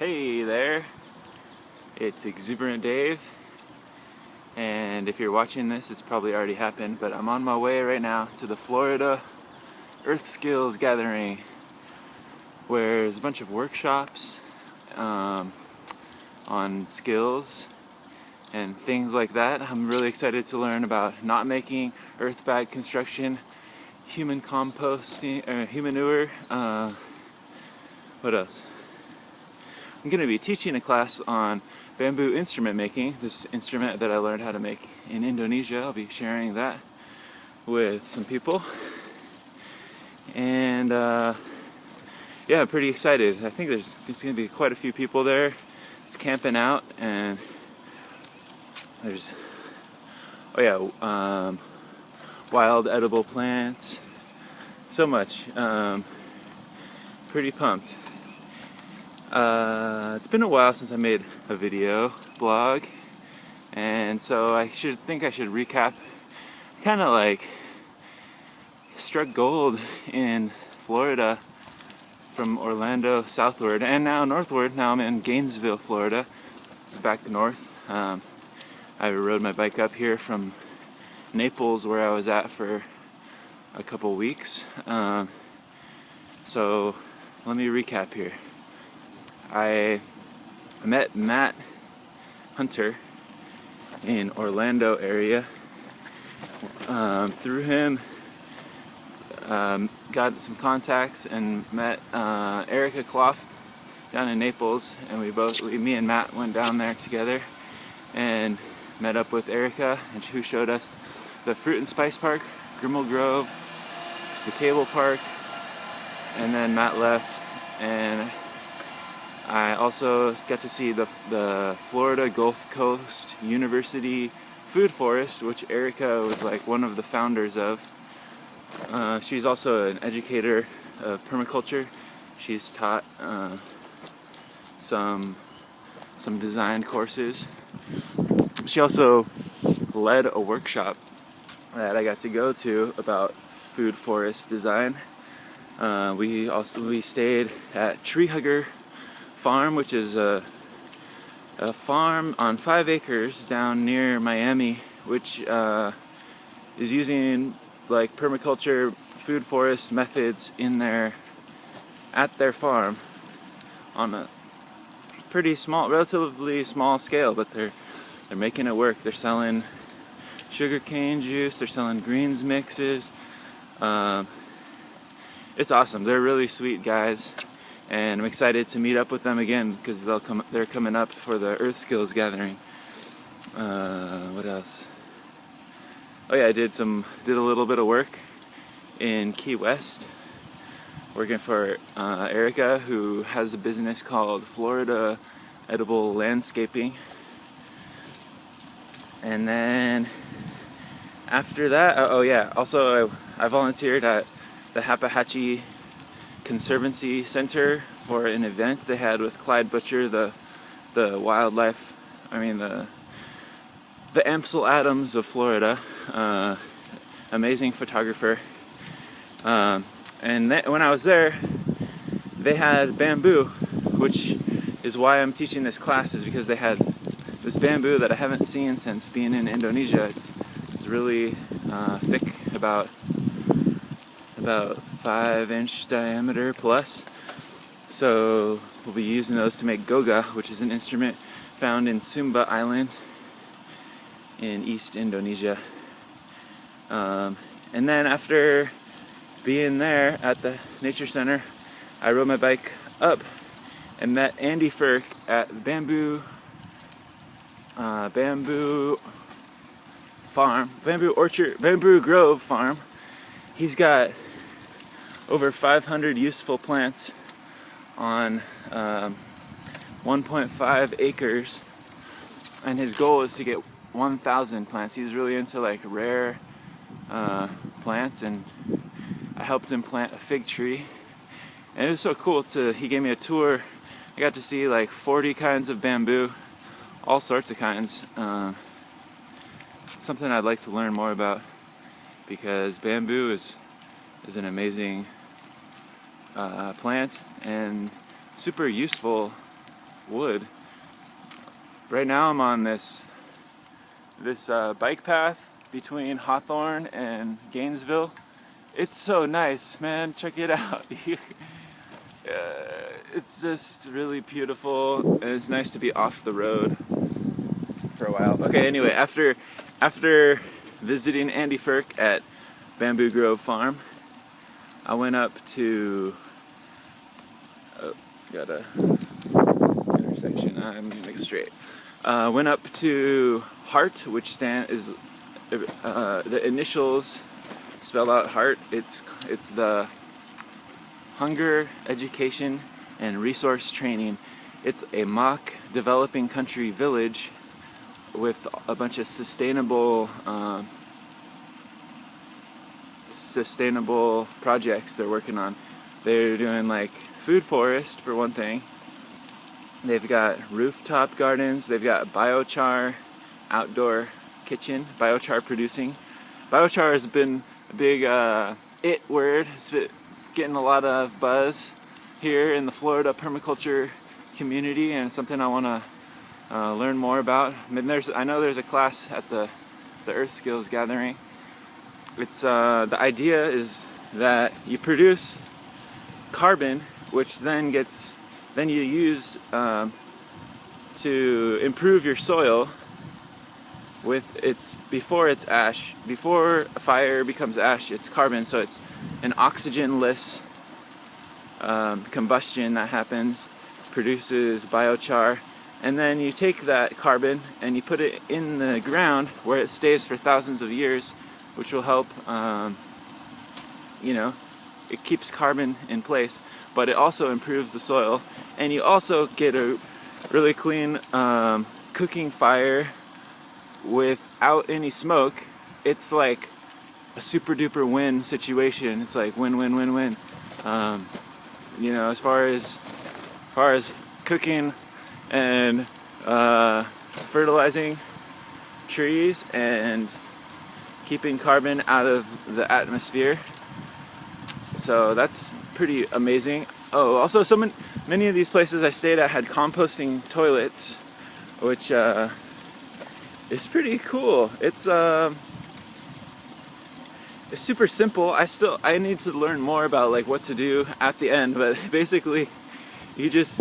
Hey there, it's Exuberant Dave, and if you're watching this, it's probably already happened, but I'm on my way right now to the Florida EarthSkills gathering, where there's a bunch of workshops on skills and things like that. I'm really excited to learn about not making earth bag construction, human composting, human manure, what else? I'm going to be teaching a class on bamboo instrument making, this instrument that I learned how to make in Indonesia. I'll be sharing that with some people. And yeah, I'm pretty excited. I think there's going to be quite a few people there. It's camping out, and there's, wild edible plants. So much. Pretty pumped. It's been a while since I made a video blog, and so I should recap. Kind of like struck gold in Florida from Orlando southward and now northward. Now I'm in Gainesville, Florida, back north. I rode my bike up here from Naples, where I was at for a couple weeks. So let me recap here. I met Matt Hunter in Orlando area. Through him, got some contacts and met Erica Clough down in Naples, and me and Matt went down there together and met up with Erica, and who showed us the Fruit and Spice Park, Grimmel Grove, the Cable Park, and then Matt left, and I also got to see the Florida Gulf Coast University food forest, which Erica was like one of the founders of. She's also an educator of permaculture. She's taught some design courses. She also led a workshop that I got to go to about food forest design. We stayed at Tree Hugger Farm, which is a farm on 5 acres down near Miami, which is using like permaculture food forest methods at their farm on a pretty small, relatively small scale, but they're making it work. They're selling sugarcane juice, they're selling greens mixes. It's awesome. They're really sweet guys, and I'm excited to meet up with them again because they're coming up for the EarthSkills gathering. What else? Oh yeah, I did a little bit of work in Key West, working for Erica, who has a business called Florida Edible Landscaping. And then after that, also I volunteered at the Hapahatchee Conservancy Center for an event they had with Clyde Butcher, the wildlife, the Amsel Adams of Florida, amazing photographer. And when I was there, they had bamboo, which is why I'm teaching this class, is because they had this bamboo that I haven't seen since being in Indonesia. It's really thick, about 5-inch diameter plus. So we'll be using those to make goga, which is an instrument found in Sumba Island in East Indonesia. And then after being there at the nature center, I rode my bike up and met Andy Firk at Bamboo Grove Farm. He's got over 500 useful plants on 1.5 acres, and his goal is to get 1,000 plants. He's really into like rare plants, and I helped him plant a fig tree, and it was so cool he gave me a tour. I got to see like 40 kinds of bamboo, all sorts of kinds. Something I'd like to learn more about, because bamboo is an amazing plant and super useful wood. Right now I'm on this bike path between Hawthorne and Gainesville. It's so nice, man. Check it out. It's just really beautiful, and it's nice to be off the road for a while. Okay, anyway, after visiting Andy Firk at Bamboo Grove Farm, I went up to got a intersection. I'm gonna make it straight. Went up to HEART, which is the initials spell out HEART. It's the Hunger, Education, and Resource Training. It's a mock developing country village with a bunch of sustainable projects they're working on. They're doing like food forest for one thing. They've got rooftop gardens. They've got biochar, outdoor kitchen, biochar producing. Biochar has been a big it word. It's getting a lot of buzz here in the Florida permaculture community, and it's something I want to learn more about. I know there's a class at the EarthSkills gathering. It's the idea is that you produce carbon, which then you use to improve your soil before it's ash. Before a fire becomes ash, it's carbon, so it's an oxygenless combustion that happens, produces biochar, and then you take that carbon and you put it in the ground where it stays for thousands of years, which will help, it keeps carbon in place, but it also improves the soil, and you also get a really clean cooking fire without any smoke. It's like a super duper win situation. It's like win win win win. As far as cooking and fertilizing trees and keeping carbon out of the atmosphere. So that's pretty amazing. Oh, also many of these places I stayed at had composting toilets, which is pretty cool. It's super simple. I need to learn more about like what to do at the end, but basically you just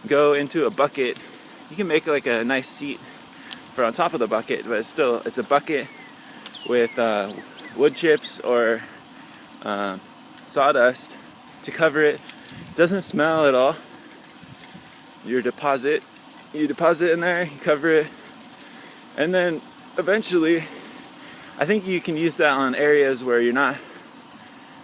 go into a bucket. You can make like a nice seat for on top of the bucket, but it's a bucket with wood chips or sawdust to cover it. Doesn't smell at all. You deposit in there, you cover it, and then eventually I think you can use that on areas where you're not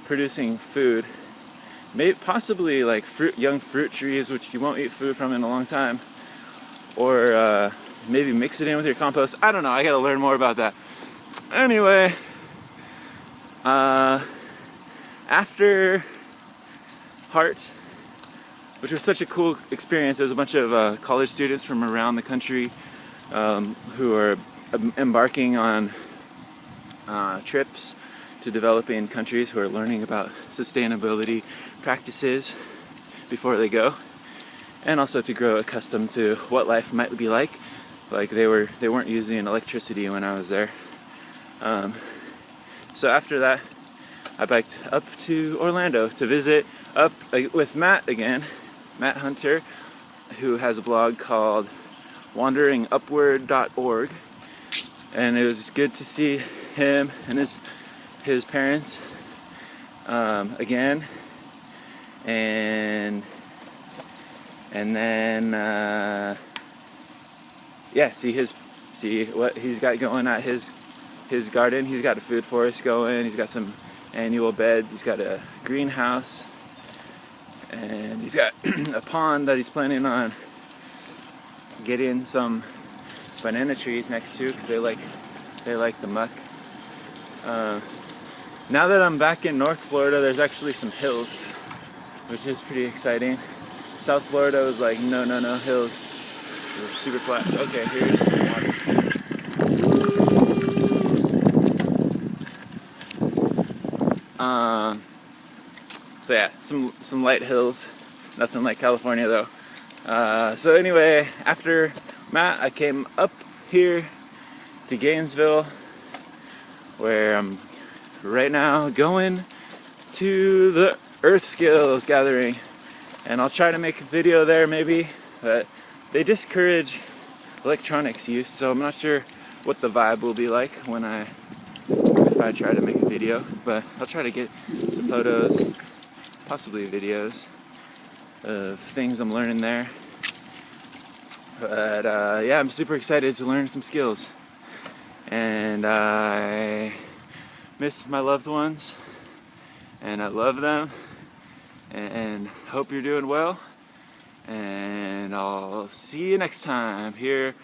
producing food. Maybe possibly like young fruit trees, which you won't eat food from in a long time, or maybe mix it in with your compost. I don't know. I gotta learn more about that. Anyway, after HEART, which was such a cool experience, there was a bunch of college students from around the country who are embarking on trips to developing countries, who are learning about sustainability practices before they go, and also to grow accustomed to what life might be like. Like they weren't using electricity when I was there. So after that, I biked up to Orlando to visit up with Matt again, Matt Hunter, who has a blog called wanderingupward.org, and it was good to see him and his parents again, and then see what he's got going at his garden. He's got a food forest going. He's got some annual beds. He's got a greenhouse, and he's got a pond that he's planning on getting some banana trees next to, because they like the muck. Now that I'm back in North Florida, there's actually some hills, which is pretty exciting. South Florida was like no hills. They were super flat. Okay, here's some water. So yeah, some light hills. Nothing like California though. So anyway, after Matt, I came up here to Gainesville, where I'm right now going to the EarthSkills gathering, and I'll try to make a video there maybe, but they discourage electronics use, so I'm not sure what the vibe will be like if I try to make a video, but I'll try to get some photos, possibly videos of things I'm learning there. But yeah, I'm super excited to learn some skills, and I miss my loved ones, and I love them, and hope you're doing well, and I'll see you next time here